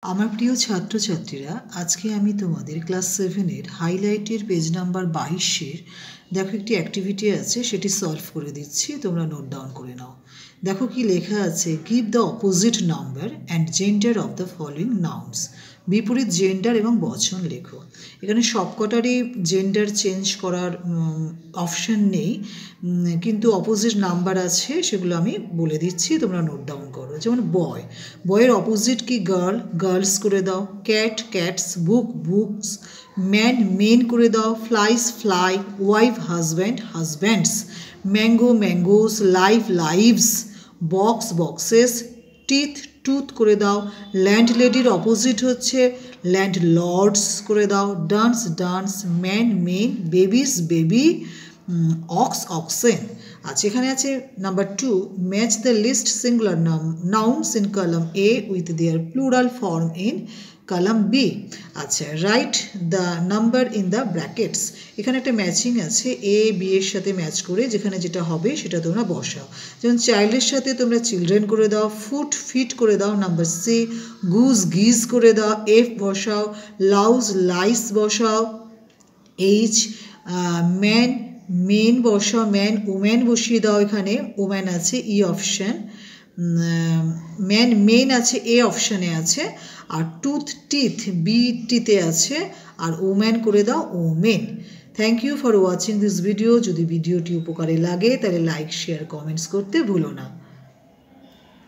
আমার প্রিয় ছাত্রছাত্রীরা, আজকে আমি তোমাদের ক্লাস 7-এর হাইলাইটের পেজ নাম্বার 22-এর দেখো একটি অ্যাক্টিভিটি আছে, সেটি সলভ করে দিচ্ছি, তোমরা নোট ডাউন করে নাও। দেখো কি লেখা আছে, give the opposite number and gender of the following nouns. বিপরীত জেন্ডার এবং বচন লেখো। এখানে সবকটারই জেন্ডার চেঞ্জ করার অপশান নেই, কিন্তু অপোজিট নাম্বার আছে, সেগুলো আমি বলে দিচ্ছি, তোমরা নোট ডাউন করো। যেমন বয়, বয়ের অপোজিট কি গার্ল, গার্লস করে দাও। Cat, cats. Book, books. Man, men করে দাও। Flies, fly. Wife, husband, husbands. Mango, mangoes. Life, lives. Box, boxes. Teeth, tooth করে দাও। ল্যান্ডলেডির অপোজিট হচ্ছে ল্যান্ডলর্ডস করে দাও। Dance, dance. Man, men. Babies, baby. Ox, oxen. আচ্ছা, এখানে আছে number 2, match the list singular nouns in column A with their plural form in column B. আচ্ছা, right the number in the brackets. এখানে একটা matching আছে, A B এর সাথে match করে যেখানে যেটা হবে সেটা তোমরা বসাও। যেমন চাইল্ডের সাথে তোমরা চিলড্রেন করে দাও। ফুট, ফিট করে দাও নাম্বার সি। গুজ, গিজ করে দাও, এফ বসাও। লাউজ, লাইস বসাও, এইচ। ম্যান, মেন বসাও, ম্যান। ওম্যান বসিয়ে দাও, এখানে ওম্যান আছে ই অপশান। ম্যান, মেন আছে এ অপশানে আছে। আর টুথ, টিথ বি টিতে আছে। আর ওম্যান করে দাও women. Thank you for watching this video. যদি ভিডিওটি উপকারে লাগে তাহলে লাইক, শেয়ার, কমেন্টস করতে ভুলো না।